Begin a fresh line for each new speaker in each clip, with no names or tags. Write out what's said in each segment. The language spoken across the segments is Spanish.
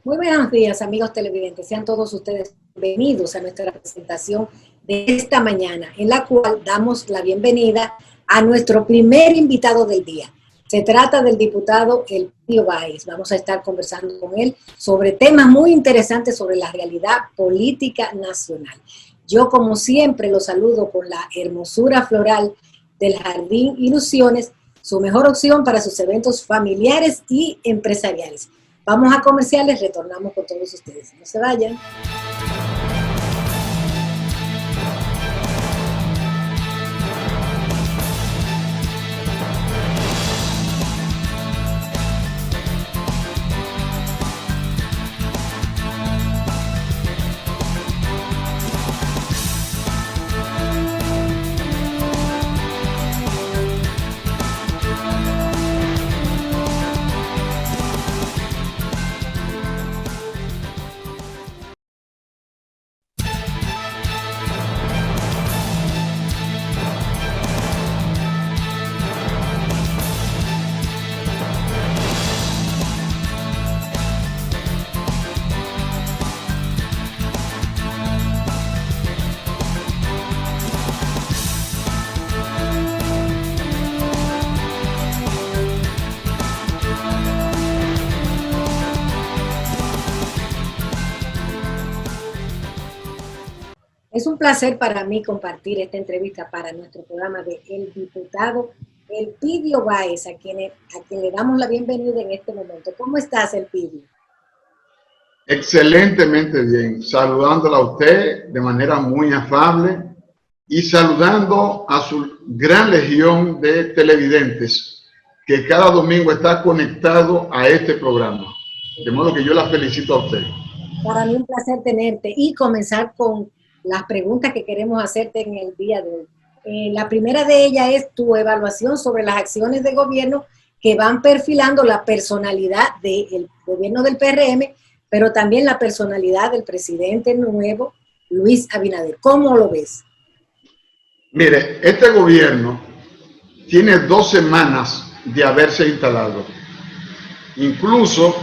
Muy buenos días, amigos televidentes. Sean todos ustedes bienvenidos a nuestra presentación de esta mañana, en la cual damos la bienvenida a nuestro primer invitado del día. Se trata del diputado Elpidio Báez. Vamos a estar conversando con él sobre temas muy interesantes sobre la realidad política nacional. Yo, como siempre, lo saludo con la hermosura floral del Jardín Ilusiones, su mejor opción para sus eventos familiares y empresariales. Vamos a comerciales, retornamos con todos ustedes. No se vayan. Es un placer para mí compartir esta entrevista para nuestro programa de El Diputado Elpidio Báez, a quien le damos la bienvenida en este momento. ¿Cómo estás, Elpidio?
Excelentemente bien, saludándola a usted de manera muy afable y saludando a su gran legión de televidentes que cada domingo está conectado a este programa. De modo que yo la felicito a usted.
Para mí un placer tenerte y comenzar con las preguntas que queremos hacerte en el día de hoy. La primera de ellas es tu evaluación sobre las acciones de gobierno que van perfilando la personalidad del gobierno del PRM, pero también la personalidad del presidente nuevo, Luis Abinader. ¿Cómo lo ves?
Mire, este gobierno tiene 2 semanas de haberse instalado. Incluso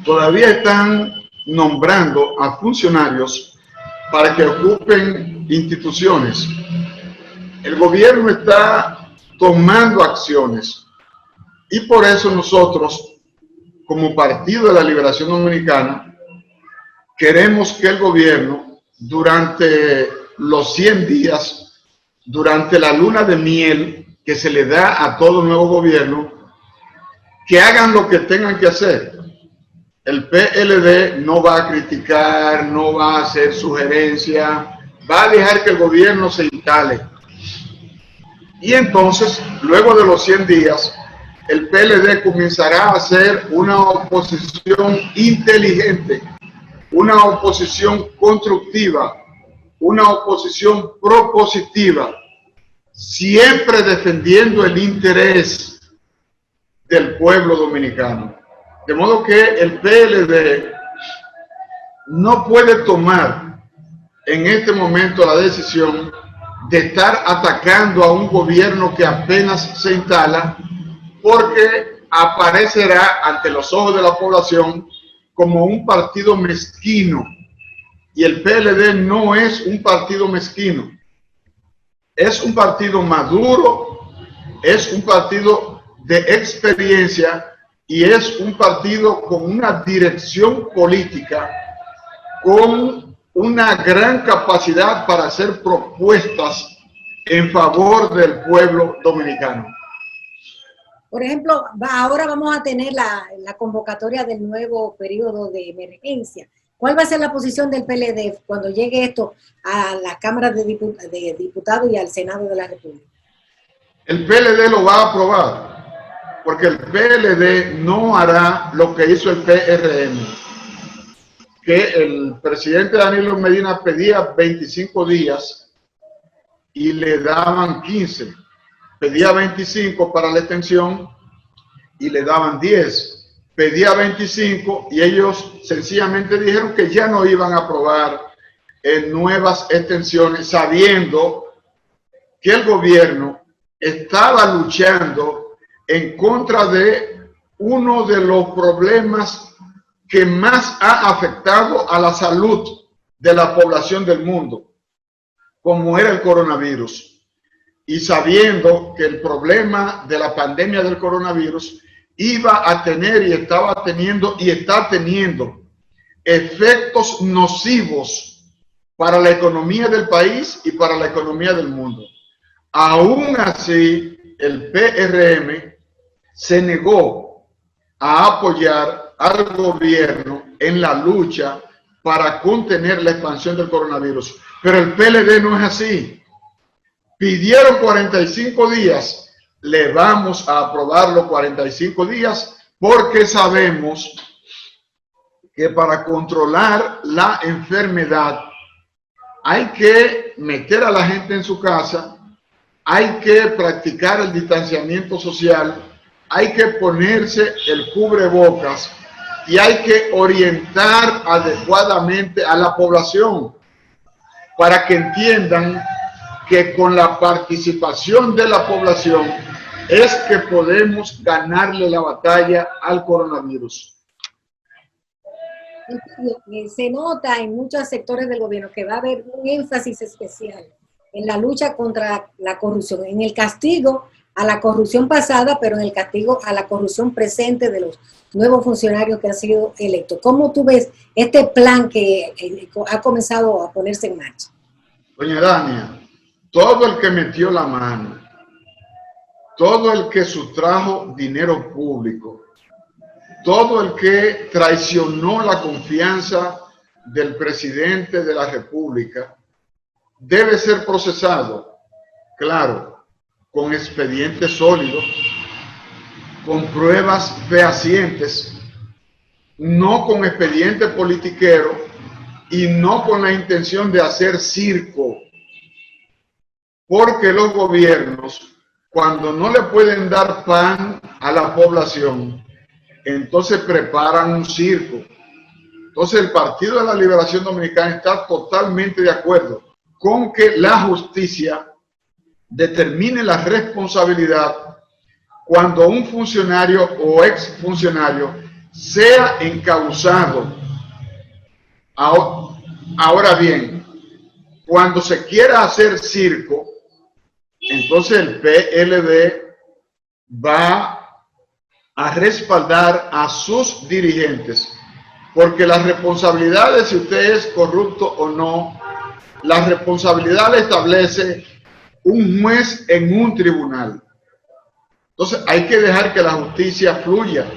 todavía están nombrando a funcionarios para que ocupen instituciones. El gobierno está tomando acciones y por eso nosotros, como Partido de la Liberación Dominicana, queremos que el gobierno, durante los 100 días, durante la luna de miel que se le da a todo nuevo gobierno, que hagan lo que tengan que hacer. El PLD no va a criticar, no va a hacer sugerencias, va a dejar que el gobierno se instale. Y entonces, luego de los 100 días, el PLD comenzará a hacer una oposición inteligente, una oposición constructiva, una oposición propositiva, siempre defendiendo el interés del pueblo dominicano. De modo que el PLD no puede tomar en este momento la decisión de estar atacando a un gobierno que apenas se instala, porque aparecerá ante los ojos de la población como un partido mezquino. Y el PLD no es un partido mezquino. Es un partido maduro, es un partido de experiencia y es un partido con una dirección política, con una gran capacidad para hacer propuestas en favor del pueblo dominicano.
Por ejemplo, ahora vamos a tener la convocatoria del nuevo periodo de emergencia. ¿Cuál va a ser la posición del PLD cuando llegue esto a la Cámara de Diputados y al Senado de la República?
El PLD lo va a aprobar, porque el PLD no hará lo que hizo el PRM, que el presidente Danilo Medina pedía 25 días y le daban 15. Pedía 25 para la extensión y le daban 10. Pedía 25 y ellos sencillamente dijeron que ya no iban a aprobar nuevas extensiones, sabiendo que el gobierno estaba luchando en contra de uno de los problemas que más ha afectado a la salud de la población del mundo, como era el coronavirus. Y sabiendo que el problema de la pandemia del coronavirus iba a tener y estaba teniendo y está teniendo efectos nocivos para la economía del país y para la economía del mundo. Aún así, el PRM se negó a apoyar al gobierno en la lucha para contener la expansión del coronavirus. Pero el PLD no es así. Pidieron 45 días, le vamos a aprobar los 45 días porque sabemos que para controlar la enfermedad hay que meter a la gente en su casa, hay que practicar el distanciamiento social, hay que ponerse el cubrebocas y hay que orientar adecuadamente a la población para que entiendan que con la participación de la población es que podemos ganarle la batalla al coronavirus.
Se nota en muchos sectores del gobierno que va a haber un énfasis especial en la lucha contra la corrupción, en el castigo a la corrupción pasada, pero en el castigo a la corrupción presente de los nuevos funcionarios que han sido electos. ¿Cómo tú ves este plan que ha comenzado a ponerse en marcha?
Doña Dania, todo el que metió la mano, todo el que sustrajo dinero público, todo el que traicionó la confianza del presidente de la República debe ser procesado, claro, con expedientes sólidos, con pruebas fehacientes, no con expedientes politiqueros y no con la intención de hacer circo, porque los gobiernos, cuando no le pueden dar pan a la población, entonces preparan un circo. Entonces el Partido de la Liberación Dominicana está totalmente de acuerdo con que la justicia determine la responsabilidad cuando un funcionario o exfuncionario sea encausado. Ahora bien, cuando se quiera hacer circo, entonces el PLD va a respaldar a sus dirigentes, porque las responsabilidades, si usted es corrupto o no, la responsabilidad la establece un juez en un tribunal. Entonces hay que dejar que la justicia fluya,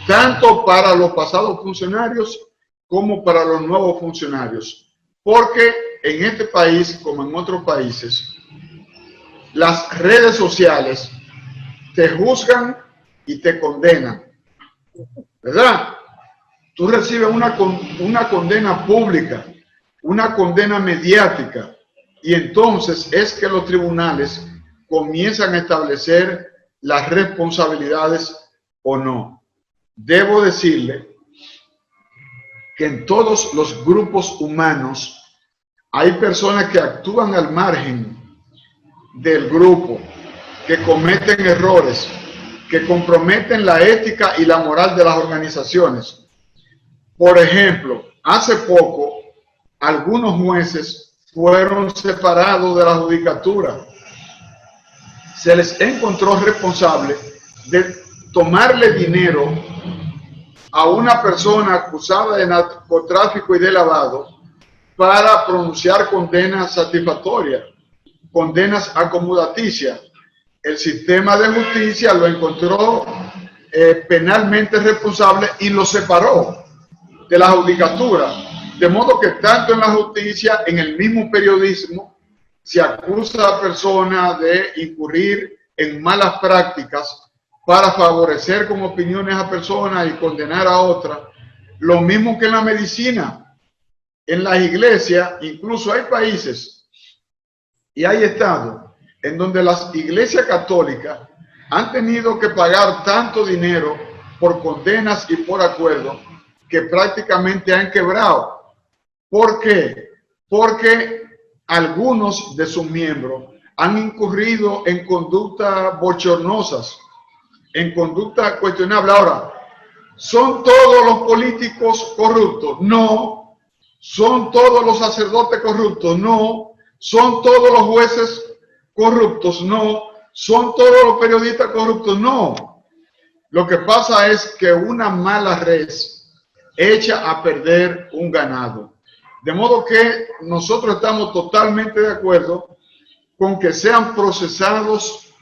tanto para los pasados funcionarios como para los nuevos funcionarios, porque en este país, como en otros países, las redes sociales te juzgan y te condenan, ¿verdad? Tú recibes una condena pública, una condena mediática, y entonces es que los tribunales comienzan a establecer las responsabilidades o no. Debo decirle que en todos los grupos humanos hay personas que actúan al margen del grupo, que cometen errores, que comprometen la ética y la moral de las organizaciones. Por ejemplo, hace poco, algunos jueces fueron separados de la judicatura. Se les encontró responsable de tomarle dinero a una persona acusada de narcotráfico y de lavado para pronunciar condenas satisfactorias, condenas acomodaticias. El sistema de justicia lo encontró penalmente responsable y lo separó de la judicatura. De modo que tanto en la justicia, en el mismo periodismo, se acusa a personas de incurrir en malas prácticas para favorecer con opiniones a personas y condenar a otras. Lo mismo que en la medicina, en las iglesias, incluso hay países y hay estados en donde las iglesias católicas han tenido que pagar tanto dinero por condenas y por acuerdos que prácticamente han quebrado. ¿Por qué? Porque algunos de sus miembros han incurrido en conductas bochornosas, en conductas cuestionables. Ahora, ¿Son todos los políticos corruptos? No. ¿Son todos los sacerdotes corruptos? No. ¿Son todos los jueces corruptos? No. ¿Son todos los periodistas corruptos? No. Lo que pasa es que una mala res echa a perder un ganado. De modo que nosotros estamos totalmente de acuerdo con que sean procesados,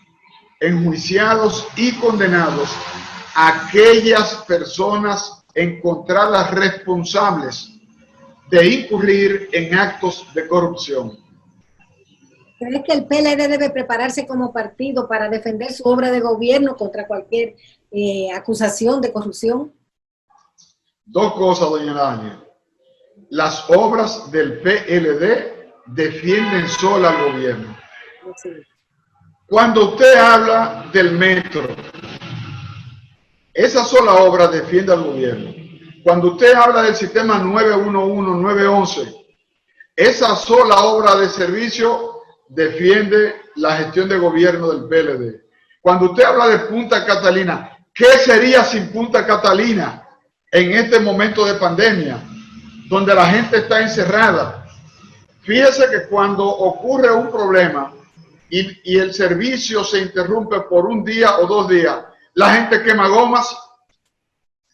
enjuiciados y condenados aquellas personas encontradas responsables de incurrir en actos de corrupción.
¿Crees que el PLD debe prepararse como partido para defender su obra de gobierno contra cualquier acusación de corrupción?
Dos cosas, doña Dania. Las obras del PLD defienden sola al gobierno.
Sí.
Cuando usted habla del metro, esa sola obra defiende al gobierno. Cuando usted habla del sistema 911, 911, esa sola obra de servicio defiende la gestión de gobierno del PLD. Cuando usted habla de Punta Catalina, ¿qué sería sin Punta Catalina en este momento de pandemia, donde la gente está encerrada? Fíjese que cuando ocurre un problema y el servicio se interrumpe por un día o 2 días, la gente quema gomas,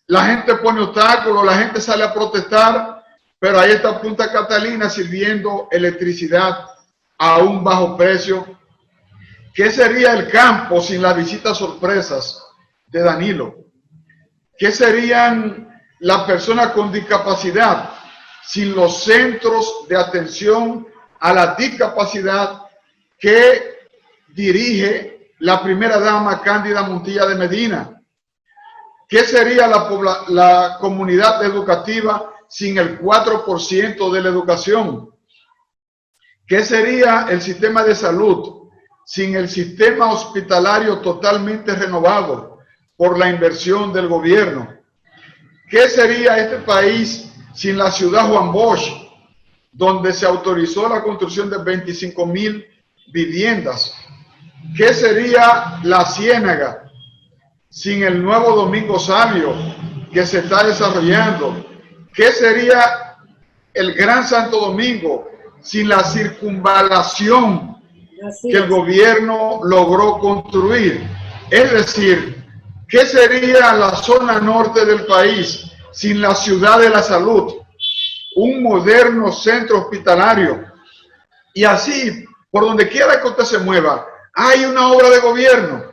la gente pone obstáculos, la gente sale a protestar, pero ahí está Punta Catalina sirviendo electricidad a un bajo precio. ¿Qué sería el campo sin las visitas sorpresas de Danilo? ¿Qué serían las personas con discapacidad sin los centros de atención a la discapacidad que dirige la primera dama Cándida Montilla de Medina? ¿Qué sería la comunidad educativa sin el 4% de la educación? ¿Qué sería el sistema de salud sin el sistema hospitalario totalmente renovado por la inversión del gobierno? ¿Qué sería este país sin la ciudad Juan Bosch, donde se autorizó la construcción de 25,000 viviendas? ¿Qué sería la Ciénaga sin el nuevo Domingo Sabio que se está desarrollando? ¿Qué sería el Gran Santo Domingo sin la circunvalación que el gobierno logró construir? Es decir, ¿qué sería la zona norte del país sin la ciudad de la salud? Un moderno centro hospitalario. Y así, por donde quiera que usted se mueva, hay una obra de gobierno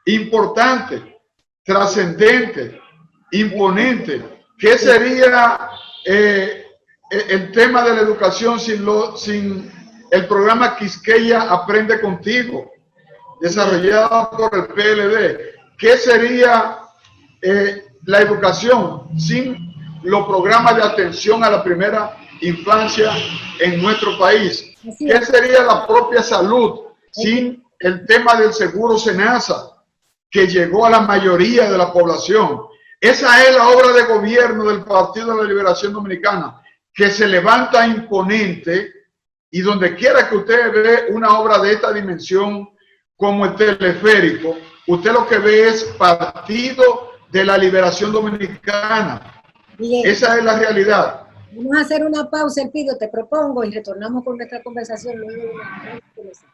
importante, trascendente, imponente. ¿Qué sería el tema de la educación sin el programa Quisqueya Aprende Contigo, desarrollado por el PLD? ¿Qué sería la educación sin los programas de atención a la primera infancia en nuestro país? ¿Qué sería la propia salud sin el tema del seguro SENASA, que llegó a la mayoría de la población? Esa es la obra de gobierno del Partido de la Liberación Dominicana, que se levanta imponente, y donde quiera que usted ve una obra de esta dimensión como el teleférico, usted lo que ve es Partido de la Liberación Dominicana. Bien. Esa es la realidad.
Vamos a hacer una pausa, Elpidio, te propongo, y retornamos con nuestra conversación luego de la pausa.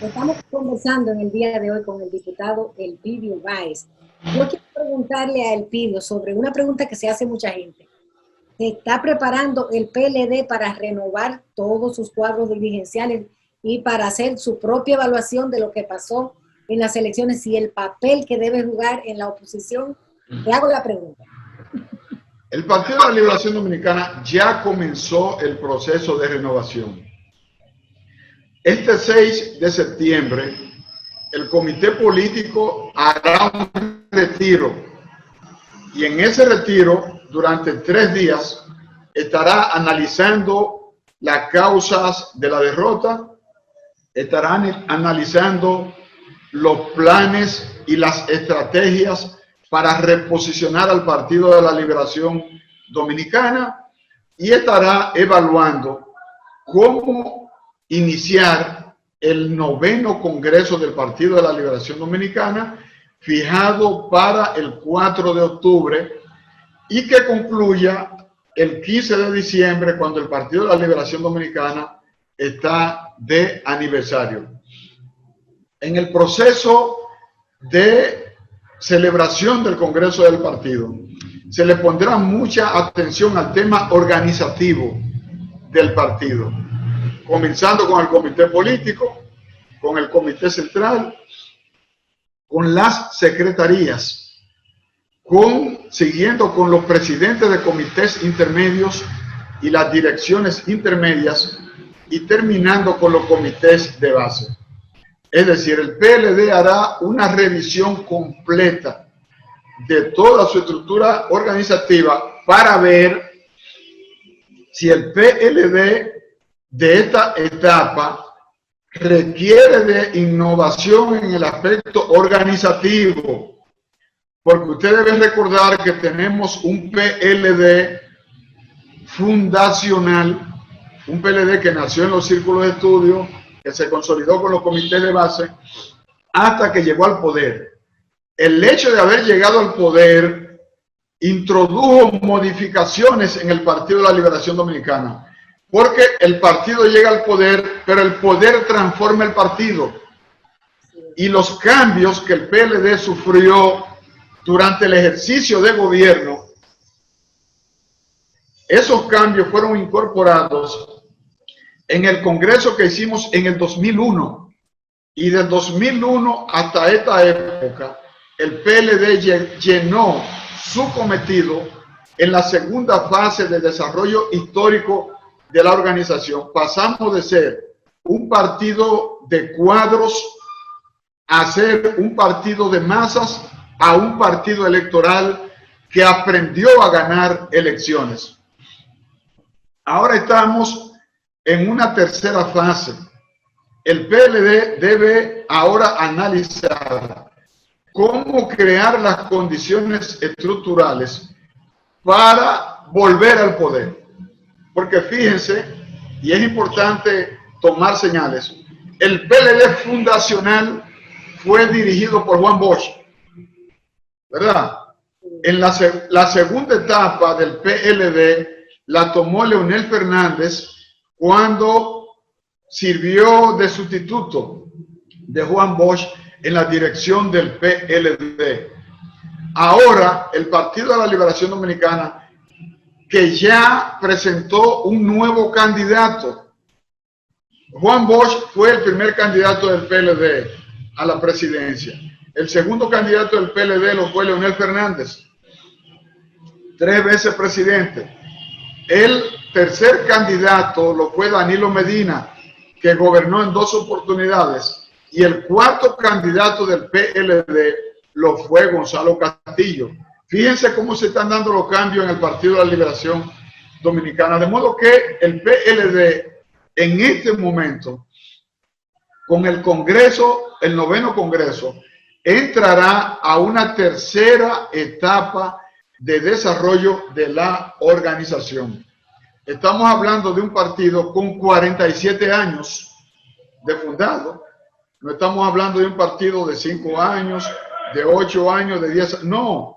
Estamos conversando en el día de hoy con el diputado Elpidio Báez, Yo quiero preguntarle a Elpidio sobre una pregunta que se hace mucha gente. ¿Se está preparando el PLD para renovar todos sus cuadros dirigenciales y para hacer su propia evaluación de lo que pasó en las elecciones y el papel que debe jugar en la oposición? Te hago la pregunta.
El Partido de la Liberación Dominicana ya comenzó el proceso de renovación. Este 6 de septiembre, el comité político hará un retiro y en ese retiro, durante 3 días, estará analizando las causas de la derrota, estarán analizando los planes y las estrategias para reposicionar al Partido de la Liberación Dominicana y estará evaluando cómo iniciar el 9º Congreso del Partido de la Liberación Dominicana, fijado para el 4 de octubre y que concluya el 15 de diciembre, cuando el Partido de la Liberación Dominicana está de aniversario. En el proceso de celebración del Congreso del Partido, se le pondrá mucha atención al tema organizativo del partido, comenzando con el comité político, con el comité central, con las secretarías, siguiendo con los presidentes de comités intermedios y las direcciones intermedias y terminando con los comités de base. Es decir, el PLD hará una revisión completa de toda su estructura organizativa para ver si el PLD de esta etapa requiere de innovación en el aspecto organizativo, porque usted debe recordar que tenemos un PLD fundacional, un PLD que nació en los círculos de estudio, que se consolidó con los comités de base hasta que llegó al poder. El hecho de haber llegado al poder introdujo modificaciones en el Partido de la Liberación Dominicana, porque el partido llega al poder, pero el poder transforma el partido. Y los cambios que el PLD sufrió durante el ejercicio de gobierno, esos cambios fueron incorporados en el Congreso que hicimos en el 2001. Y del 2001 hasta esta época, el PLD llenó su cometido en la segunda fase de desarrollo histórico de la organización. Pasamos de ser un partido de cuadros a ser un partido de masas, a un partido electoral que aprendió a ganar elecciones. Ahora estamos en una tercera fase. El PLD debe ahora analizar cómo crear las condiciones estructurales para volver al poder. Porque fíjense, y es importante tomar señales, el PLD fundacional fue dirigido por Juan Bosch, ¿verdad? En la segunda etapa del PLD la tomó Leonel Fernández cuando sirvió de sustituto de Juan Bosch en la dirección del PLD. Ahora el Partido de la Liberación Dominicana, que ya presentó un nuevo candidato. Juan Bosch fue el primer candidato del PLD a la presidencia. El segundo candidato del PLD lo fue Leonel Fernández, 3 veces presidente. El tercer candidato lo fue Danilo Medina, que gobernó en 2 oportunidades. Y el cuarto candidato del PLD lo fue Gonzalo Castillo. Fíjense cómo se están dando los cambios en el Partido de la Liberación Dominicana. De modo que el PLD en este momento, con el Congreso, el 9º Congreso, entrará a una tercera etapa de desarrollo de la organización. Estamos hablando de un partido con 47 años de fundado. No estamos hablando de un partido de 5 años, de 8 años, de 10 años. No.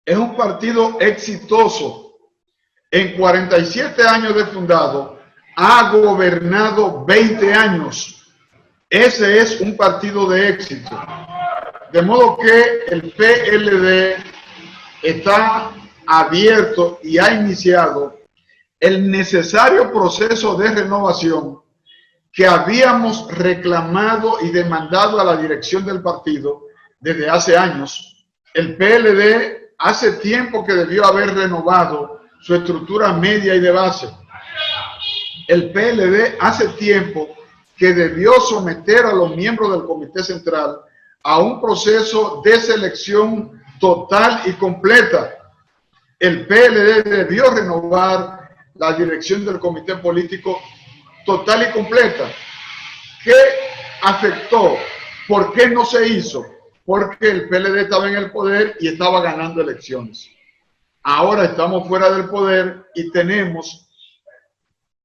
Es un partido exitoso. En 47 años de fundado, ha gobernado 20 años. Ese es un partido de éxito. De modo que el PLD está abierto y ha iniciado el necesario proceso de renovación que habíamos reclamado y demandado a la dirección del partido desde hace años. El PLD hace tiempo que debió haber renovado su estructura media y de base. El PLD hace tiempo que debió someter a los miembros del Comité Central a un proceso de selección total y completa. El PLD debió renovar la dirección del Comité Político total y completa. ¿Qué afectó? ¿Por qué no se hizo? Porque el PLD estaba en el poder y estaba ganando elecciones. Ahora estamos fuera del poder y tenemos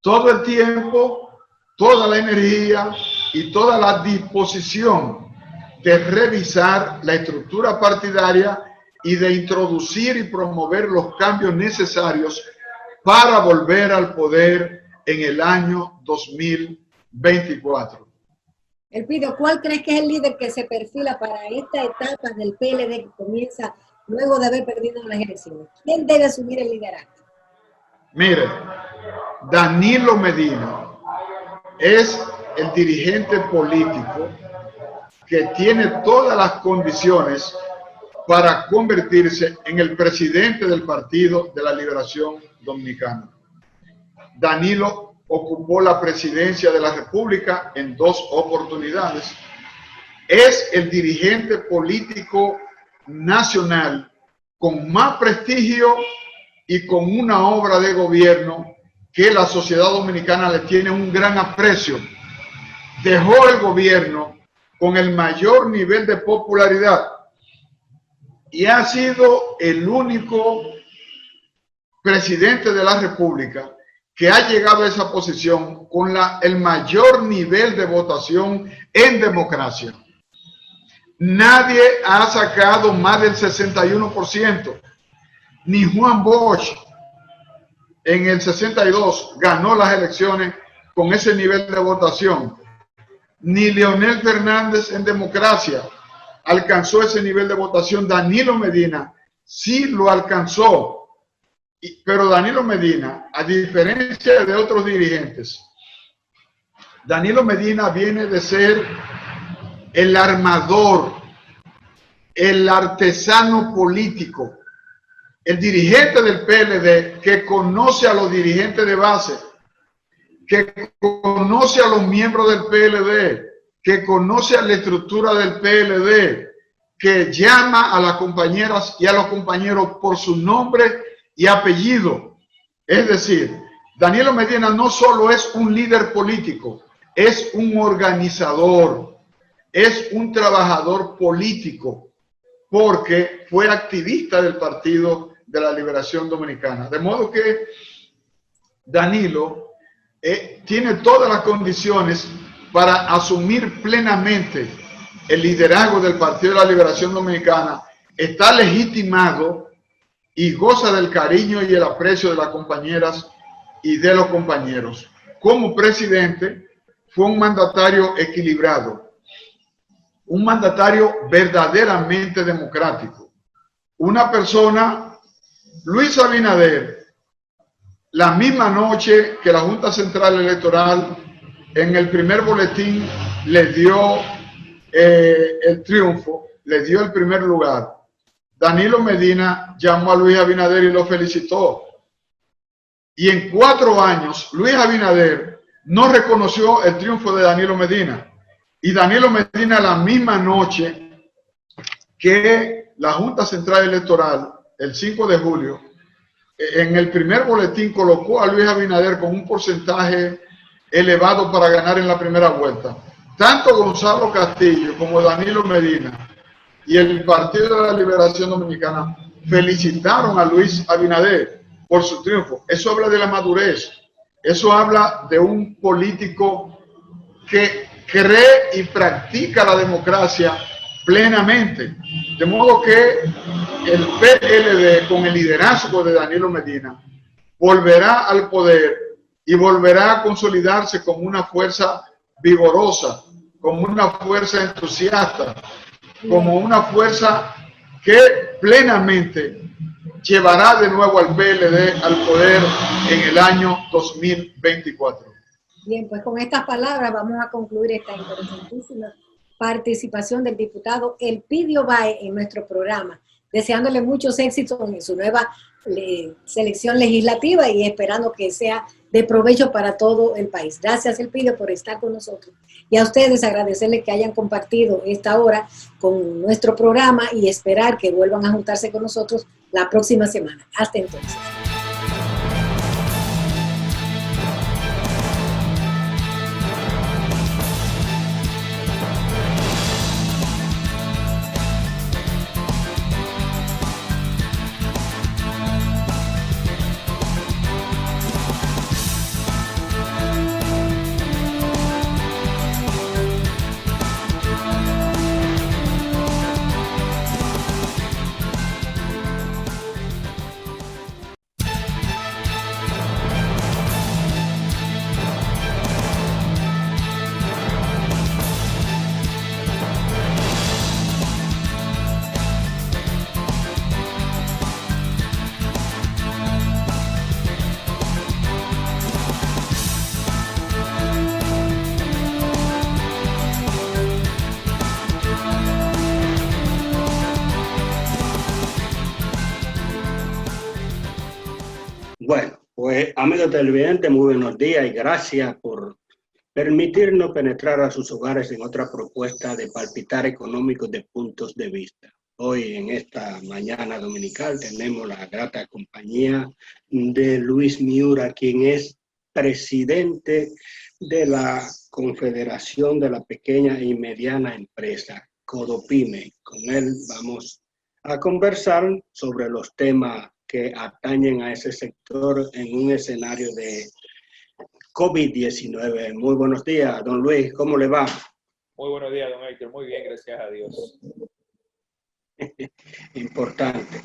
todo el tiempo, toda la energía y toda la disposición de revisar la estructura partidaria y de introducir y promover los cambios necesarios para volver al poder en el año 2024.
Elpidio, ¿cuál crees que es el líder que se perfila para esta etapa del PLD que comienza luego de haber perdido las elecciones? ¿Quién debe asumir el liderazgo?
Mire, Danilo Medina es el dirigente político que tiene todas las condiciones para convertirse en el presidente del Partido de la Liberación Dominicana. Danilo ocupó la presidencia de la República en 2 oportunidades. Es el dirigente político nacional con más prestigio y con una obra de gobierno que la sociedad dominicana le tiene un gran aprecio. Dejó el gobierno con el mayor nivel de popularidad y ha sido el único presidente de la República que ha llegado a esa posición con el mayor nivel de votación en democracia. Nadie ha sacado más del 61%. Ni Juan Bosch en el 62 ganó las elecciones con ese nivel de votación. Ni Leonel Fernández en democracia alcanzó ese nivel de votación. Danilo Medina sí lo alcanzó. Pero Danilo Medina, a diferencia de otros dirigentes, Danilo Medina viene de ser el armador, el artesano político, el dirigente del PLD que conoce a los dirigentes de base, que conoce a los miembros del PLD, que conoce a la estructura del PLD, que llama a las compañeras y a los compañeros por su nombre y apellido. Es decir, Danilo Medina no solo es un líder político, es un organizador, es un trabajador político, porque fue activista del Partido de la Liberación Dominicana. De modo que Danilo tiene todas las condiciones para asumir plenamente el liderazgo del Partido de la Liberación Dominicana. Está legitimado y goza del cariño y el aprecio de las compañeras y de los compañeros. Como presidente, fue un mandatario equilibrado, un mandatario verdaderamente democrático, una persona, Luis Abinader, la misma noche que la Junta Central Electoral en el primer boletín le dio el triunfo, le dio el primer lugar. Danilo Medina llamó a Luis Abinader y lo felicitó. Y en 4 años, Luis Abinader no reconoció el triunfo de Danilo Medina. Y Danilo Medina, la misma noche que la Junta Central Electoral, el 5 de julio, en el primer boletín colocó a Luis Abinader con un porcentaje elevado para ganar en la primera vuelta. Tanto Gonzalo Castillo como Danilo Medina y el Partido de la Liberación Dominicana felicitaron a Luis Abinader por su triunfo. Eso habla de la madurez, eso habla de un político que cree y practica la democracia plenamente. De modo que el PLD, con el liderazgo de Danilo Medina, volverá al poder y volverá a consolidarse como una fuerza vigorosa, como una fuerza entusiasta, como una fuerza que plenamente llevará de nuevo al PLD al poder en el año 2024.
Bien, pues con estas palabras vamos a concluir esta interesantísima participación del diputado Elpidio Báez en nuestro programa, deseándole muchos éxitos en su nueva selección legislativa y esperando que sea de provecho para todo el país. Gracias, Elpidio, por estar con nosotros. Y a ustedes agradecerles que hayan compartido esta hora con nuestro programa y esperar que vuelvan a juntarse con nosotros la próxima semana. Hasta entonces.
Bueno, pues amigos televidentes, muy buenos días y gracias por permitirnos penetrar a sus hogares en otra propuesta de palpitar económico de puntos de vista. Hoy en esta mañana dominical tenemos la grata compañía de Luis Miura, quien es presidente de la Confederación de la Pequeña y Mediana Empresa, Codopime. Con él vamos a conversar sobre los temas que atañen a ese sector en un escenario de COVID-19. Muy buenos días, don Luis, ¿cómo le va?
Muy buenos días, don Héctor. Muy bien, gracias a Dios.
Importante.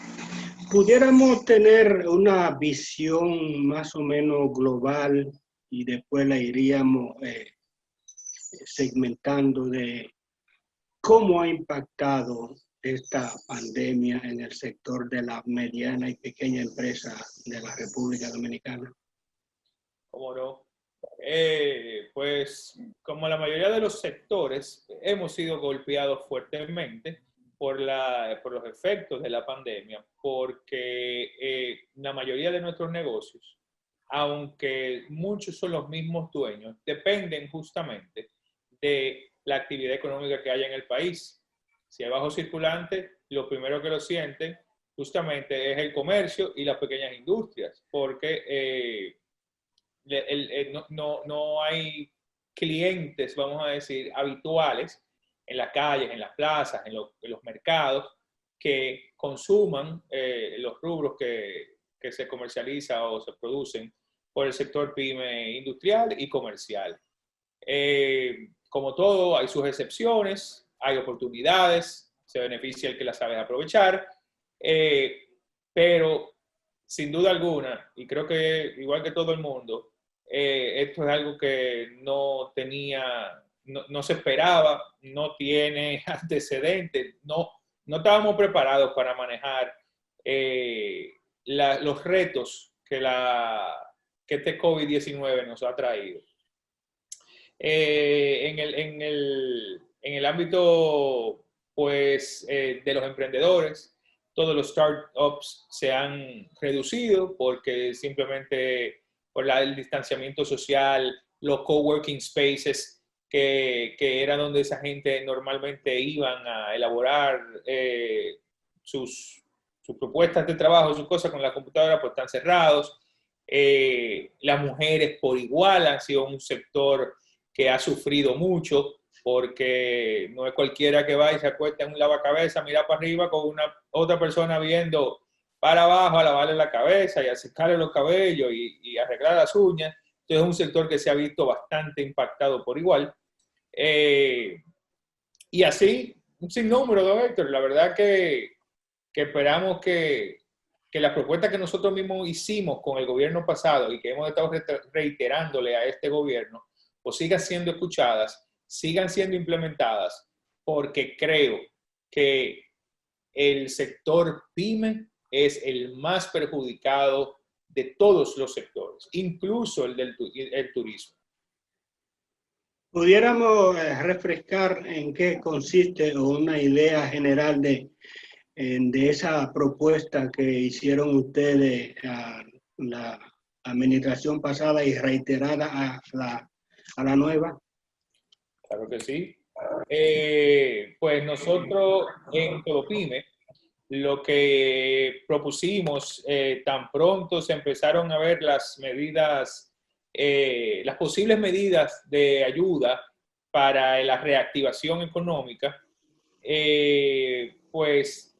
Pudiéramos tener una visión más o menos global y después la iríamos segmentando de cómo ha impactado esta pandemia en el sector de la mediana y pequeña empresa de la República Dominicana.
¿Cómo no? Pues como la mayoría de los sectores, hemos sido golpeados fuertemente por los efectos de la pandemia, porque la mayoría de nuestros negocios, aunque muchos son los mismos dueños, dependen justamente de la actividad económica que haya en el país. Si hay bajo circulante, lo primero que lo sienten justamente es el comercio y las pequeñas industrias, porque no hay clientes, vamos a decir, habituales en las calles, en las plazas, en los mercados, que consuman los rubros que se comercializan o se producen por el sector pyme industrial y comercial. Como todo, hay sus excepciones, hay oportunidades, se beneficia el que las sabe aprovechar, pero sin duda alguna, y creo que igual que todo el mundo, esto es algo que no se esperaba, no tiene antecedentes, no estábamos preparados para manejar los retos que este COVID-19 nos ha traído. En el ámbito pues, de los emprendedores, todos los startups se han reducido porque simplemente por el distanciamiento social, los coworking spaces que era donde esa gente normalmente iban a elaborar sus propuestas de trabajo, sus cosas con la computadora, pues están cerrados. Las mujeres por igual han sido un sector que ha sufrido mucho, porque no es cualquiera que va y se acuesta en un lavacabezas, mira para arriba con otra persona viendo para abajo a lavarle la cabeza y a secarle los cabellos y arreglar las uñas. Entonces es un sector que se ha visto bastante impactado por igual. Y así, un sinnúmero, don Héctor. La verdad que esperamos que las propuestas que nosotros mismos hicimos con el gobierno pasado y que hemos estado reiterándole a este gobierno, pues sigan siendo escuchadas, sigan siendo implementadas, porque creo que el sector PYME es el más perjudicado de todos los sectores, incluso el turismo.
¿Pudiéramos refrescar en qué consiste o una idea general de esa propuesta que hicieron ustedes a la administración pasada y reiterada a la nueva?
Claro que sí. Pues nosotros en Codopyme lo que propusimos, tan pronto se empezaron a ver las medidas, las posibles medidas de ayuda para la reactivación económica, pues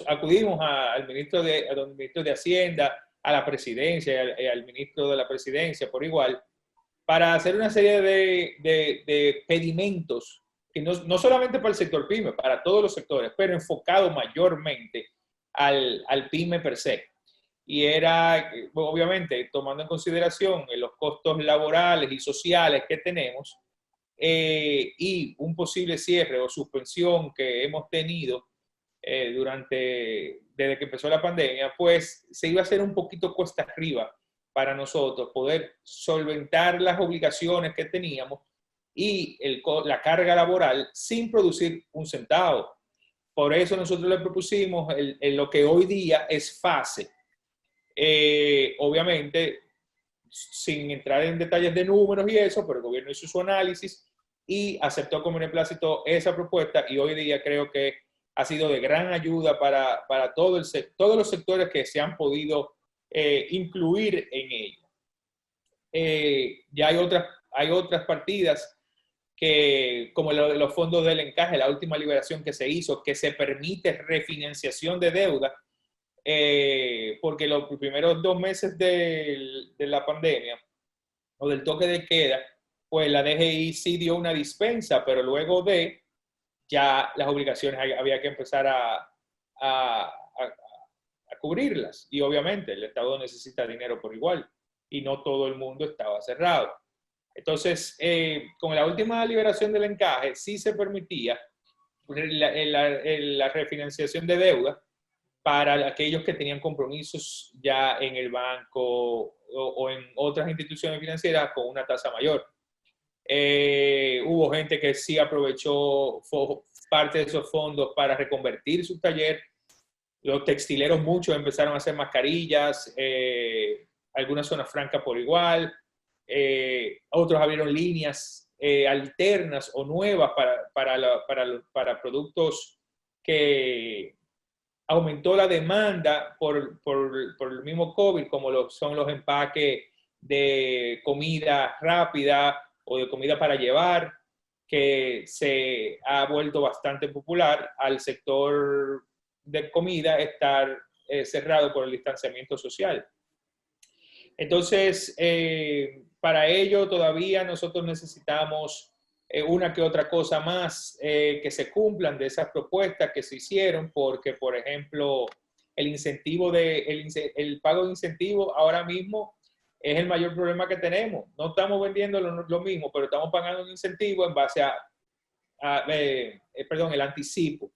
acudimos al ministro de Hacienda, a la presidencia, al ministro de la presidencia por igual, para hacer una serie de pedimentos, que no solamente para el sector PYME, para todos los sectores, pero enfocado mayormente al PYME per se. Y era, obviamente, tomando en consideración los costos laborales y sociales que tenemos, y un posible cierre o suspensión que hemos tenido desde que empezó la pandemia, pues se iba a hacer un poquito cuesta arriba para nosotros poder solventar las obligaciones que teníamos y la carga laboral sin producir un centavo. Por eso nosotros le propusimos lo que hoy día es FASE. Obviamente, sin entrar en detalles de números y eso, pero el gobierno hizo su análisis y aceptó como beneplácito esa propuesta, y hoy día creo que ha sido de gran ayuda para todos los sectores que se han podido incluir en ello. Ya hay otras partidas que, como los fondos del encaje, la última liberación que se hizo, que se permite refinanciación de deuda, porque los primeros 2 meses de la pandemia o del toque de queda, pues la DGI sí dio una dispensa, pero luego ya las obligaciones había que empezar a cubrirlas. Y obviamente el Estado necesita dinero por igual y no todo el mundo estaba cerrado. Entonces, con la última liberación del encaje, sí se permitía la refinanciación de deuda para aquellos que tenían compromisos ya en el banco o en otras instituciones financieras con una tasa mayor. Hubo gente que sí aprovechó parte de esos fondos para reconvertir su taller. Los textileros, muchos empezaron a hacer mascarillas, algunas zonas francas por igual. Otros abrieron líneas alternas o nuevas para productos que aumentó la demanda por el mismo COVID, como son los empaques de comida rápida o de comida para llevar, que se ha vuelto bastante popular al sector de comida estar cerrado por el distanciamiento social. Entonces, para ello todavía nosotros necesitamos una que otra cosa más que se cumplan de esas propuestas que se hicieron, porque, por ejemplo, el pago de incentivo ahora mismo es el mayor problema que tenemos. No estamos vendiendo lo mismo, pero estamos pagando un incentivo en base el anticipo.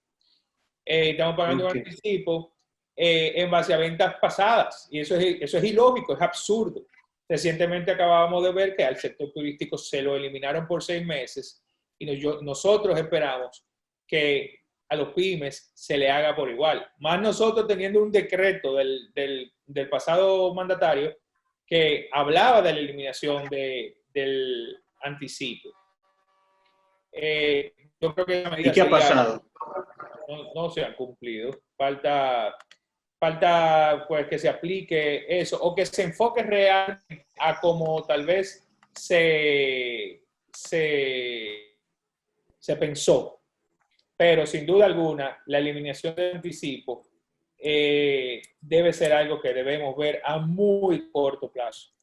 Estamos pagando un anticipo en base a ventas pasadas, y eso es ilógico, es absurdo. Recientemente acabábamos de ver que al sector turístico se lo eliminaron por 6 meses y nosotros esperamos que a los pymes se le haga por igual. Más nosotros teniendo un decreto del pasado mandatario que hablaba de la eliminación del anticipo. Yo creo que esa medida
¿Y qué ha pasado?
No se han cumplido. Falta pues que se aplique eso, o que se enfoque real a como tal vez se pensó. Pero sin duda alguna, la eliminación del anticipo debe ser algo que debemos ver a muy corto plazo,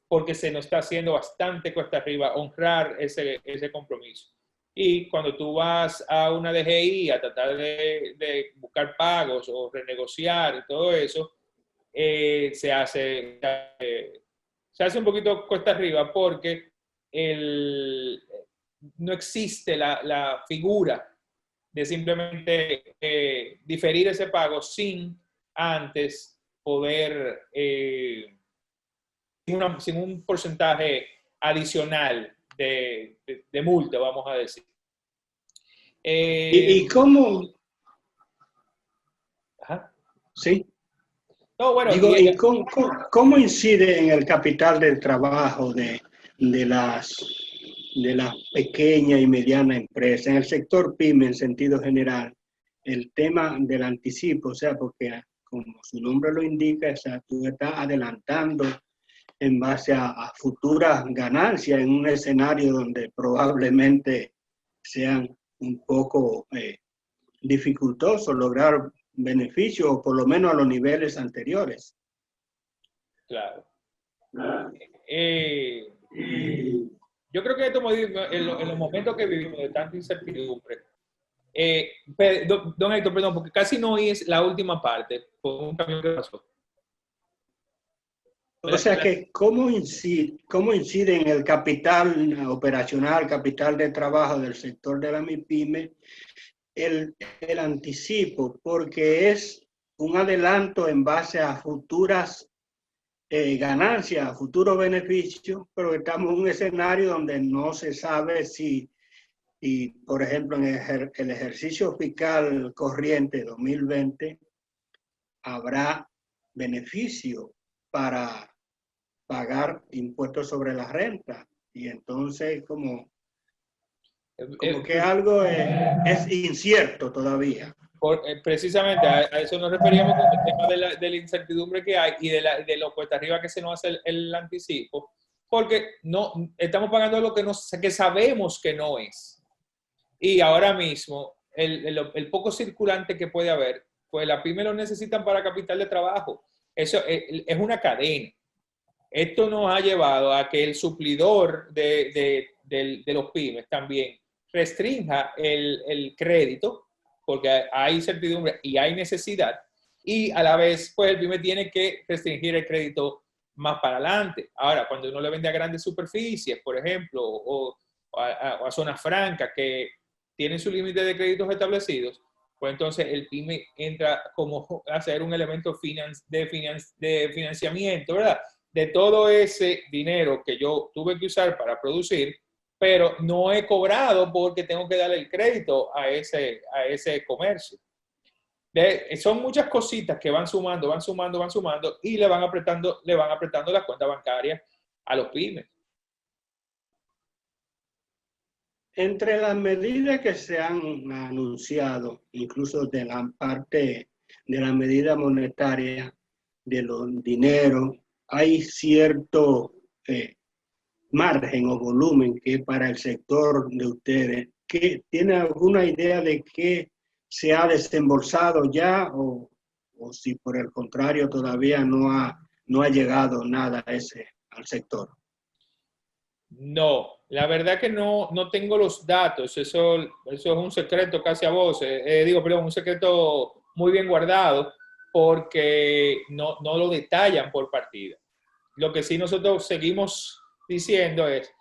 porque se nos está haciendo bastante cuesta arriba honrar ese compromiso. Y cuando tú vas a una DGI a tratar de buscar pagos o renegociar y todo eso, se hace un poquito cuesta arriba, porque no existe la figura de simplemente diferir ese pago sin antes poder, sin un porcentaje adicional de multa, vamos a decir.
¿Y cómo?
Ajá.
Sí.
No, bueno,
Digo, ¿y cómo incide en el capital del trabajo de las pequeñas y medianas empresas, en el sector PYME en sentido general, el tema del anticipo? O sea, porque como su nombre lo indica, o sea, tú estás adelantando en base a futuras ganancias en un escenario donde probablemente sean un poco dificultoso lograr beneficios, o por lo menos a los niveles anteriores.
Claro. Yo creo que esto, en los momentos que vivimos de tanta incertidumbre, don Héctor, perdón, porque casi no oí la última parte, por un cambio que pasó.
O sea que, ¿cómo incide en el capital operacional, capital de trabajo del sector de la MIPYME el anticipo? Porque es un adelanto en base a futuras ganancias, a futuros beneficios, pero estamos en un escenario donde no se sabe si, por ejemplo, en el ejercicio fiscal corriente 2020 habrá beneficio para pagar impuestos sobre la renta. Y entonces como que algo es incierto todavía.
Precisamente a eso nos referíamos con el tema de la incertidumbre que hay y de lo cuesta arriba que se nos hace el anticipo, porque no estamos pagando lo que sabemos que no es. Y ahora mismo, el poco circulante que puede haber, pues la pyme lo necesitan para capital de trabajo. Eso es una cadena. Esto nos ha llevado a que el suplidor de los pymes también restrinja el crédito, porque hay incertidumbre y hay necesidad, y a la vez, pues el pyme tiene que restringir el crédito más para adelante. Ahora, cuando uno le vende a grandes superficies, por ejemplo, o a zonas francas que tienen su límite de créditos establecidos, pues entonces el pyme entra como a ser un elemento de financiamiento, ¿verdad? De todo ese dinero que yo tuve que usar para producir, pero no he cobrado porque tengo que darle el crédito a ese comercio. Son muchas cositas que van sumando y le van apretando las cuentas bancarias a los pymes.
Entre las medidas que se han anunciado, incluso de la parte de la medida monetaria, de los dineros, hay cierto margen o volumen que para el sector de ustedes, ¿que tiene alguna idea de qué se ha desembolsado ya o si por el contrario todavía no ha llegado nada al sector?
No, la verdad que no tengo los datos, eso es un secreto casi a voces, un secreto muy bien guardado porque no lo detallan por partida. Lo que sí nosotros seguimos diciendo es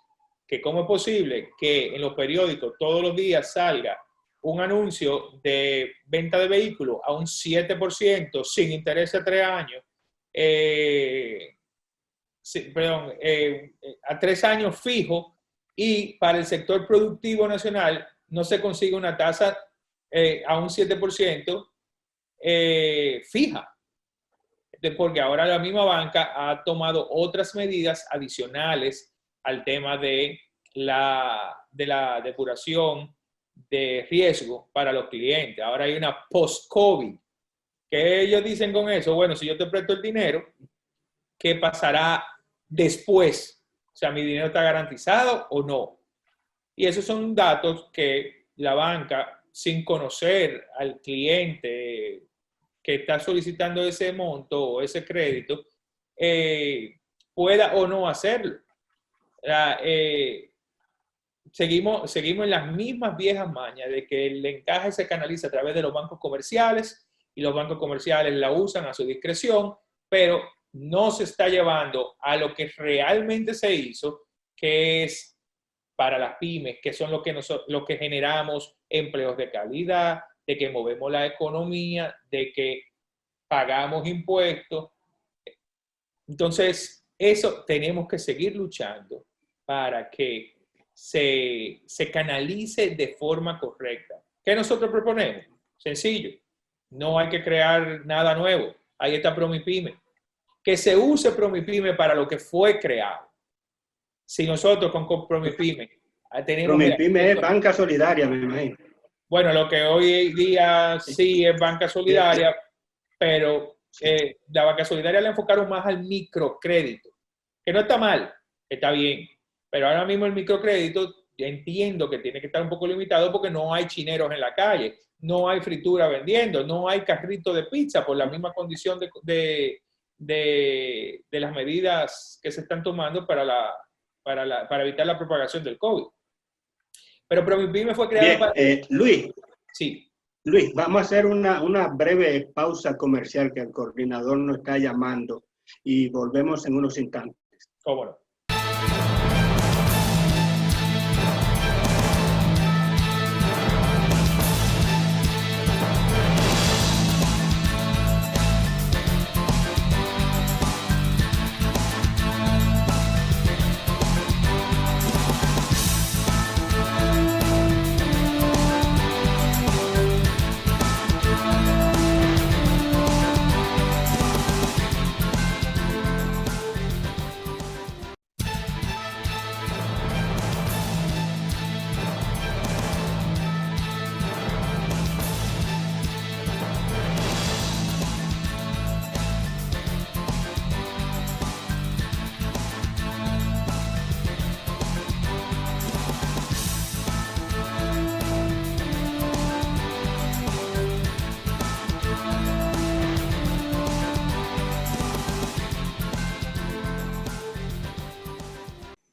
que cómo es posible que en los periódicos todos los días salga un anuncio de venta de vehículos a un 7% sin interés a 3 años, a 3 años fijo, y para el sector productivo nacional no se consigue una tasa a un 7% fija. Porque ahora la misma banca ha tomado otras medidas adicionales al tema de la depuración de riesgo para los clientes. Ahora hay una post-COVID. ¿Qué ellos dicen con eso? Bueno, si yo te presto el dinero, ¿qué pasará después? O sea, ¿mi dinero está garantizado o no? Y esos son datos que la banca, sin conocer al cliente que está solicitando ese monto o ese crédito, pueda o no hacerlo. Seguimos en las mismas viejas mañas de que el encaje se canaliza a través de los bancos comerciales y los bancos comerciales la usan a su discreción, pero no se está llevando a lo que realmente se hizo, que es para las pymes, que son lo que generamos empleos de calidad, de que movemos la economía, de que pagamos impuestos. Entonces, eso tenemos que seguir luchando para que se canalice de forma correcta. ¿Qué nosotros proponemos? Sencillo. No hay que crear nada nuevo. Ahí está Promipyme. Que se use Promipyme para lo que fue creado. Si nosotros con Promipyme tenemos...
Promipyme es banca solidaria, me imagino.
Bueno, lo que hoy día sí es banca solidaria, pero la banca solidaria la enfocaron más al microcrédito, que no está mal, está bien, pero ahora mismo el microcrédito entiendo que tiene que estar un poco limitado porque no hay chineros en la calle, no hay fritura vendiendo, no hay carrito de pizza por la misma condición de las medidas que se están tomando para evitar la propagación del COVID. Pero Promipyme fue creado
Bien,
para...
Luis.
Sí.
Luis, vamos a hacer una breve pausa comercial que el coordinador nos está llamando y volvemos en unos instantes.
¿Cómo no?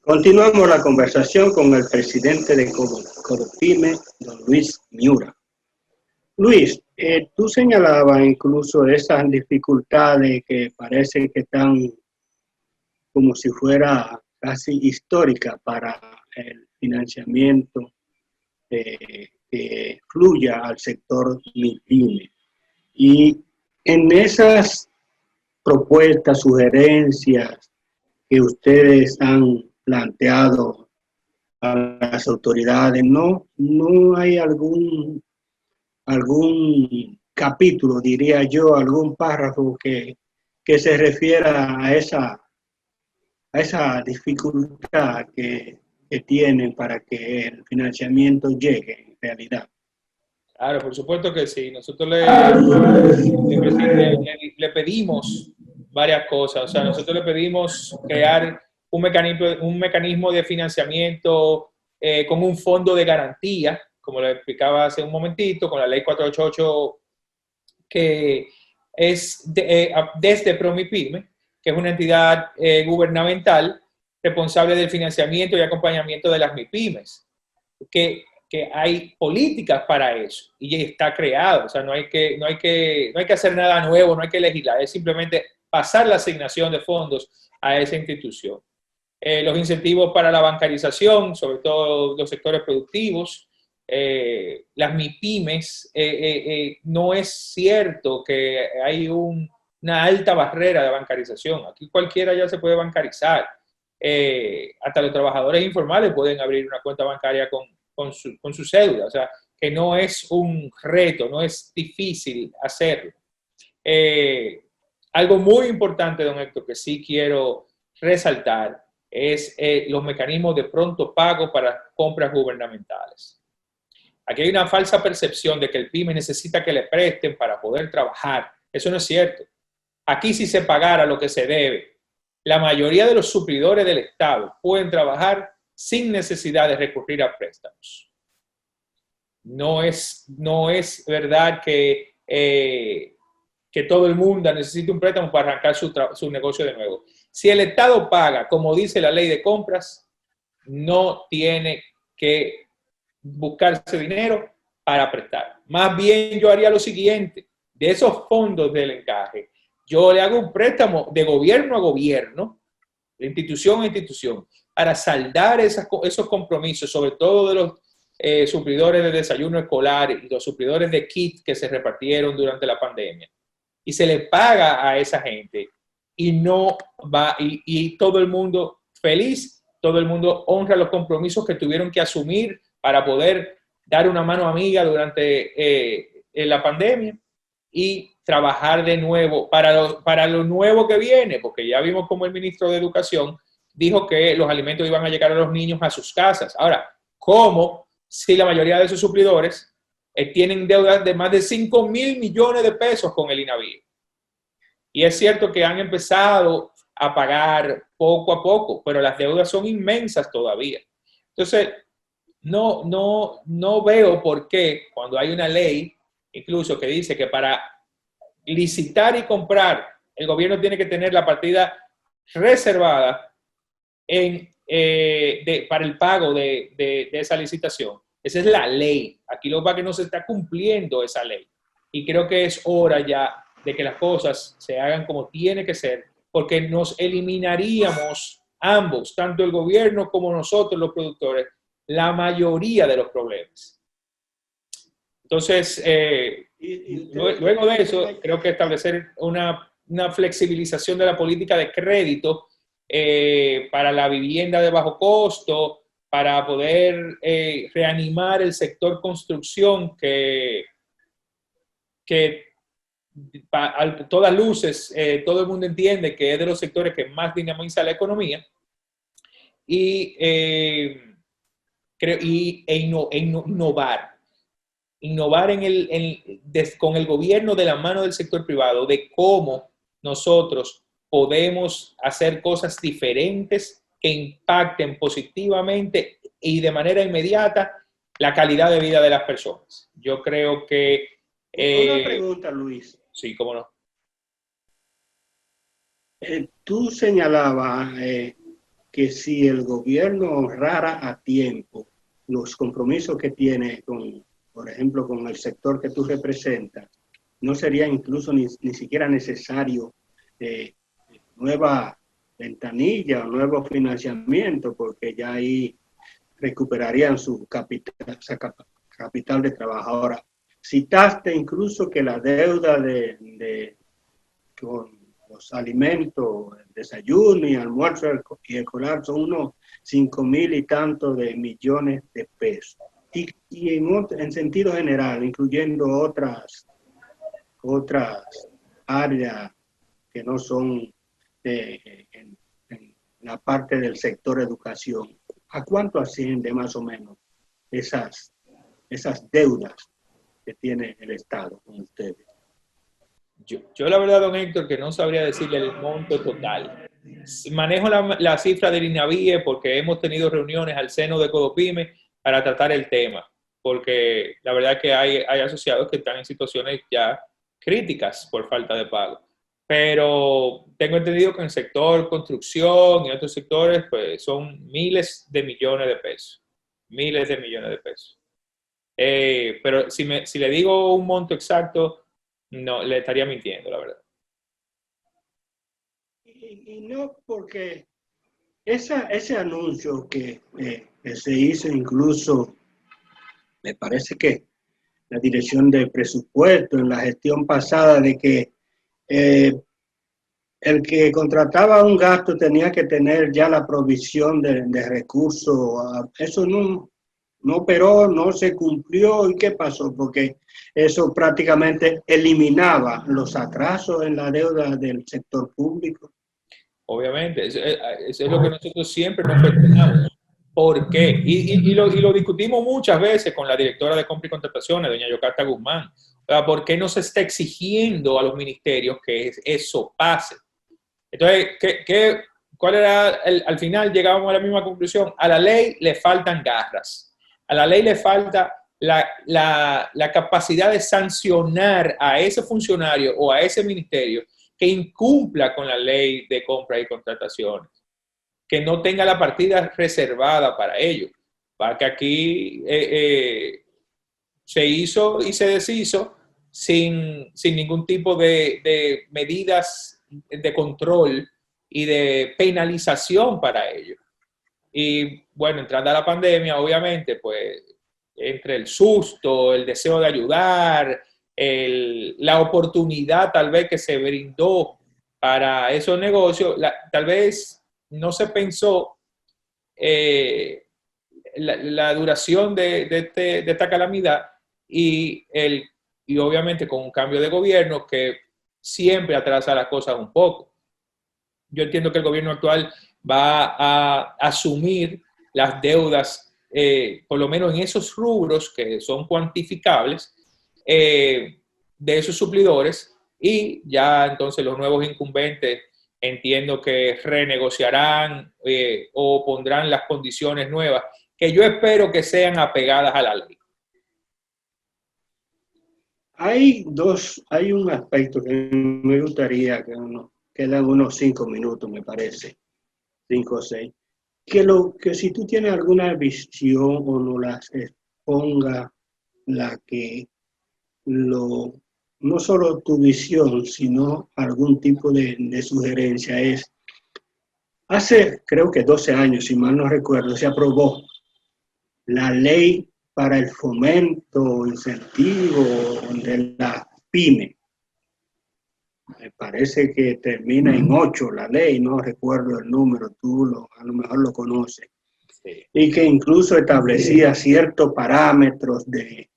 Continuamos la conversación con el presidente de Codopyme, don Luis Miura. Luis, tú señalabas incluso esas dificultades que parece que están como si fuera casi histórica para el financiamiento que fluya al sector MIPYME. Y en esas propuestas, sugerencias que ustedes han planteado a las autoridades, no hay algún capítulo, diría yo, algún párrafo que se refiera a esa dificultad que tienen para que el financiamiento llegue en realidad.
Claro, por supuesto que sí. Nosotros le pedimos varias cosas. O sea, nosotros le pedimos crear un mecanismo de financiamiento con un fondo de garantía, como le explicaba hace un momentito, con la ley 488, que es desde Promipyme, que es una entidad gubernamental responsable del financiamiento y acompañamiento de las MIPYMES, que hay políticas para eso y ya está creado. O sea, no hay que hacer nada nuevo, no hay que legislar, es simplemente pasar la asignación de fondos a esa institución. Los incentivos para la bancarización, sobre todo los sectores productivos, las MIPYMES, no es cierto que hay una alta barrera de bancarización. Aquí cualquiera ya se puede bancarizar. Hasta los trabajadores informales pueden abrir una cuenta bancaria con su cédula. O sea, que no es un reto, no es difícil hacerlo. Algo muy importante, don Héctor, que sí quiero resaltar, es los mecanismos de pronto pago para compras gubernamentales. Aquí hay una falsa percepción de que el PYME necesita que le presten para poder trabajar. Eso no es cierto. Aquí si se pagara lo que se debe, la mayoría de los suplidores del Estado pueden trabajar sin necesidad de recurrir a préstamos. No es verdad que todo el mundo necesita un préstamo para arrancar su negocio de nuevo. Si el Estado paga, como dice la ley de compras, no tiene que buscarse dinero para prestar. Más bien yo haría lo siguiente: de esos fondos del encaje, yo le hago un préstamo de gobierno a gobierno institución a institución, para saldar esos compromisos, sobre todo de los suplidores de desayuno escolar y los suplidores de kit que se repartieron durante la pandemia, y se le paga a esa gente, y no va, y todo el mundo feliz, todo el mundo honra los compromisos que tuvieron que asumir para poder dar una mano amiga durante la pandemia y trabajar de nuevo para lo nuevo que viene, porque ya vimos como el ministro de Educación dijo que los alimentos iban a llegar a los niños a sus casas. Ahora, ¿cómo si la mayoría de sus suplidores tienen deudas de más de 5.000 millones de pesos con el INAVIE? Y es cierto que han empezado a pagar poco a poco, pero las deudas son inmensas todavía. Entonces, no veo por qué cuando hay una ley, incluso que dice que para licitar y comprar, el gobierno tiene que tener la partida reservada para el pago de esa licitación. Esa es la ley. Aquí lo que pasa es que no se está cumpliendo esa ley. Y creo que es hora ya de que las cosas se hagan como tiene que ser, porque nos eliminaríamos ambos, tanto el gobierno como nosotros los productores, la mayoría de los problemas. Entonces, luego de eso, creo que establecer una flexibilización de la política de crédito para la vivienda de bajo costo, para poder reanimar el sector construcción que a todas luces todo el mundo entiende que es de los sectores que más dinamiza la economía, innovar con el gobierno de la mano del sector privado, de cómo nosotros podemos hacer cosas diferentes que impacten positivamente y de manera inmediata la calidad de vida de las personas. Yo creo que...
Una pregunta, Luis.
Sí, cómo no.
Tú señalabas que si el gobierno honrara a tiempo los compromisos que tiene por ejemplo, con el sector que tú representas, no sería incluso ni siquiera necesario nueva ventanilla o nuevo financiamiento, porque ya ahí recuperarían su capital de trabajo. Ahora, citaste incluso que la deuda con los alimentos, el desayuno y almuerzo y escolar son unos 5.000 y tantos de millones de pesos. Y en sentido general, incluyendo otras áreas que no son en la parte del sector educación, ¿a cuánto asciende más o menos esas deudas que tiene el Estado con ustedes?
Yo la verdad, don Héctor, que no sabría decirle el monto total. Manejo la cifra del INAVIE porque hemos tenido reuniones al seno de Codopyme para tratar el tema, porque la verdad que hay asociados que están en situaciones ya críticas por falta de pago. Pero tengo entendido que en el sector construcción y otros sectores pues son miles de millones de pesos. Miles de millones de pesos. Pero si le digo un monto exacto, no, le estaría mintiendo, la verdad.
Y no porque ese anuncio que se hizo incluso, me parece que la dirección de presupuesto en la gestión pasada, de que el que contrataba un gasto tenía que tener ya la provisión de recursos. Eso no operó, no se cumplió. ¿Y qué pasó? Porque eso prácticamente eliminaba los atrasos en la deuda del sector público.
Obviamente, eso es lo que nosotros siempre nos cuestionamos. ¿Por qué? Y lo discutimos muchas veces con la directora de compra y contrataciones, doña Yocasta Guzmán. ¿Por qué no se está exigiendo a los ministerios que eso pase? Entonces, ¿cuál era? Al final llegábamos a la misma conclusión. A la ley le faltan garras. A la ley le falta la capacidad de sancionar a ese funcionario o a ese ministerio que incumpla con la ley de compra y contrataciones, que no tenga la partida reservada para ello. Para que aquí se hizo y se deshizo sin ningún tipo de medidas de control y de penalización para ellos. Y bueno, entrando a la pandemia, obviamente, pues entre el susto, el deseo de ayudar, la oportunidad tal vez que se brindó para esos negocios, tal vez no se pensó la duración de esta calamidad y obviamente con un cambio de gobierno que siempre atrasa las cosas un poco. Yo entiendo que el gobierno actual va a asumir las deudas, por lo menos en esos rubros que son cuantificables, de esos suplidores, y ya entonces los nuevos incumbentes entiendo que renegociarán o pondrán las condiciones nuevas que yo espero que sean apegadas a la ley.
Hay un aspecto que me gustaría quedan unos 5 minutos, me parece, 5 o 6, que si tú tienes alguna visión o no las exponga, no solo tu visión, sino algún tipo de sugerencia es, hace creo que 12 años, si mal no recuerdo, se aprobó la ley para el fomento, incentivo de la pyme. Me parece que termina en 8 la ley, no recuerdo el número, a lo mejor lo conoces. Sí. Y que incluso establecía ciertos parámetros de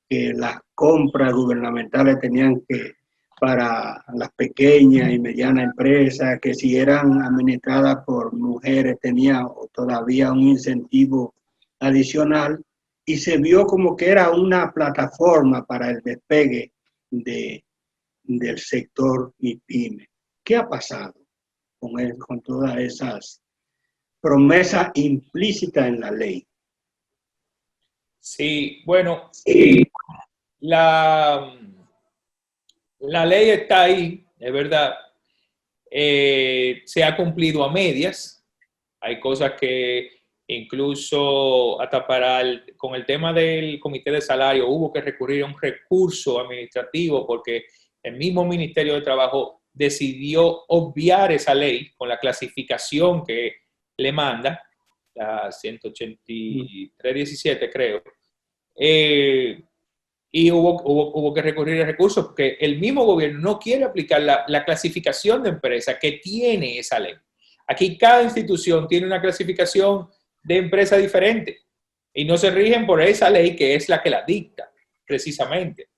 que las compras gubernamentales tenían que, para las pequeñas y medianas empresas, que si eran administradas por mujeres tenía todavía un incentivo adicional, y se vio como que era una plataforma para el despegue del sector y pyme. ¿Qué ha pasado con todas esas promesas implícitas en la ley?
Sí, bueno, la ley está ahí, es verdad. Se ha cumplido a medias. Hay cosas que incluso hasta con el tema del comité de salario hubo que recurrir a un recurso administrativo porque el mismo Ministerio de Trabajo decidió obviar esa ley con la clasificación que le manda, la 183.17 creo, y hubo que recurrir a recursos porque el mismo gobierno no quiere aplicar la clasificación de empresa que tiene esa ley. Aquí cada institución tiene una clasificación de empresa diferente y no se rigen por esa ley que es la que la dicta, precisamente.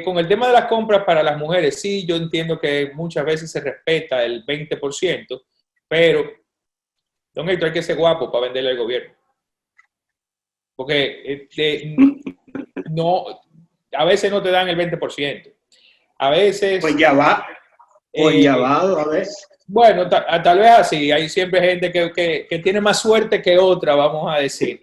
Con el tema de las compras para las mujeres, sí, yo entiendo que muchas veces se respeta el 20%, pero, don Héctor, hay que ser guapo para venderle al gobierno. Porque no, a veces no te dan el 20%. A veces...
Pues ya va a veces.
Bueno, tal vez así. Hay siempre gente que tiene más suerte que otra, vamos a decir.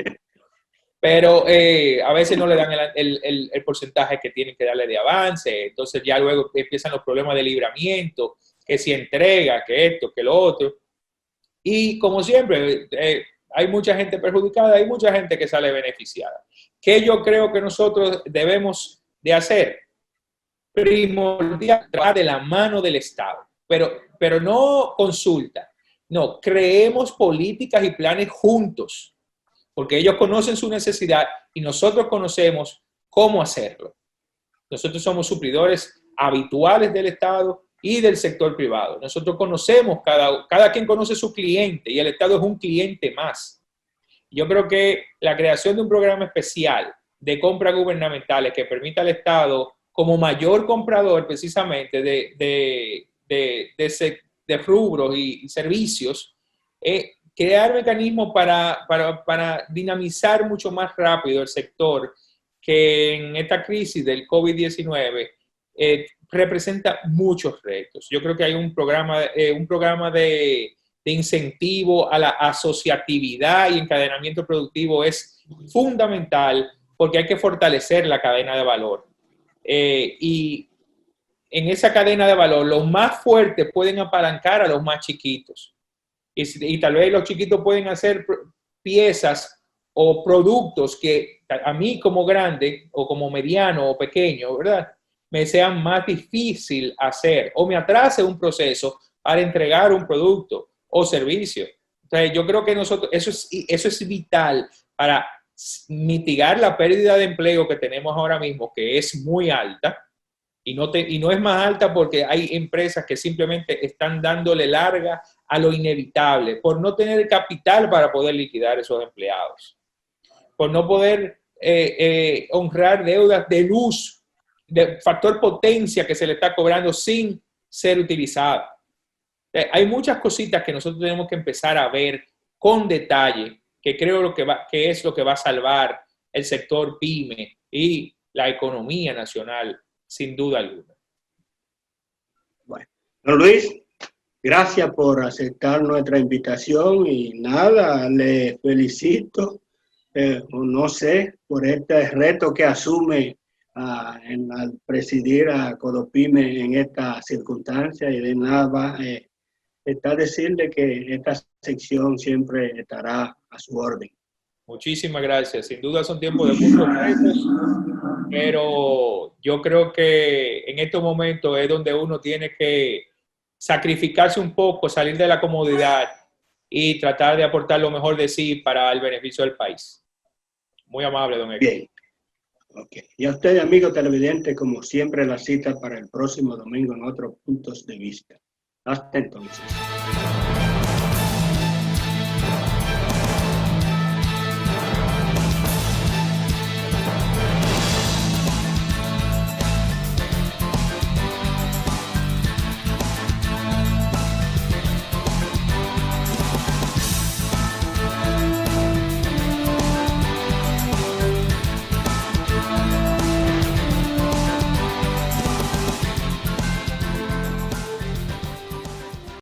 Pero a veces no le dan el porcentaje que tienen que darle de avance. Entonces ya luego empiezan los problemas de libramiento, que si entrega, que esto, que lo otro. Y como siempre, hay mucha gente perjudicada, hay mucha gente que sale beneficiada. ¿Qué yo creo que nosotros debemos de hacer? Primordial, trabajar de la mano del Estado, pero no consulta. No, creemos políticas y planes juntos, porque ellos conocen su necesidad y nosotros conocemos cómo hacerlo. Nosotros somos suplidores habituales del Estado y del sector privado. Nosotros conocemos, cada quien conoce su cliente y el Estado es un cliente más. Yo creo que la creación de un programa especial de compras gubernamentales que permita al Estado, como mayor comprador precisamente de rubros y servicios, crear mecanismos para dinamizar mucho más rápido el sector que en esta crisis del COVID-19 representa muchos retos. Yo creo que hay un programa de incentivo a la asociatividad y encadenamiento productivo es fundamental porque hay que fortalecer la cadena de valor. Y en esa cadena de valor, los más fuertes pueden apalancar a los más chiquitos. Y tal vez los chiquitos pueden hacer piezas o productos que a mí como grande o como mediano o pequeño, ¿verdad?, me sean más difícil hacer o me atrase un proceso para entregar un producto o servicio. Entonces, yo creo que eso es vital para mitigar la pérdida de empleo que tenemos ahora mismo, que es muy alta, y no es más alta porque hay empresas que simplemente están dándole larga a lo inevitable, por no tener capital para poder liquidar esos empleados, por no poder honrar deudas de luz, de factor potencia que se le está cobrando sin ser utilizada. Hay muchas cositas que nosotros tenemos que empezar a ver con detalle, que creo que es lo que va a salvar el sector PYME y la economía nacional, sin duda alguna.
Bueno, don Luis, gracias por aceptar nuestra invitación y nada, le felicito, no sé, por este reto que asume al presidir a Codopyme en esta circunstancia, y de nada está decirle que esta sección siempre estará a su orden.
Muchísimas gracias. Sin duda son tiempos de muchos retos, pero yo creo que en estos momentos es donde uno tiene que sacrificarse un poco, salir de la comodidad y tratar de aportar lo mejor de sí para el beneficio del país. Muy amable, don Héctor.
Bien. Okay. Y a usted, amigo televidente, como siempre, la cita para el próximo domingo en otros puntos de vista. Hasta entonces.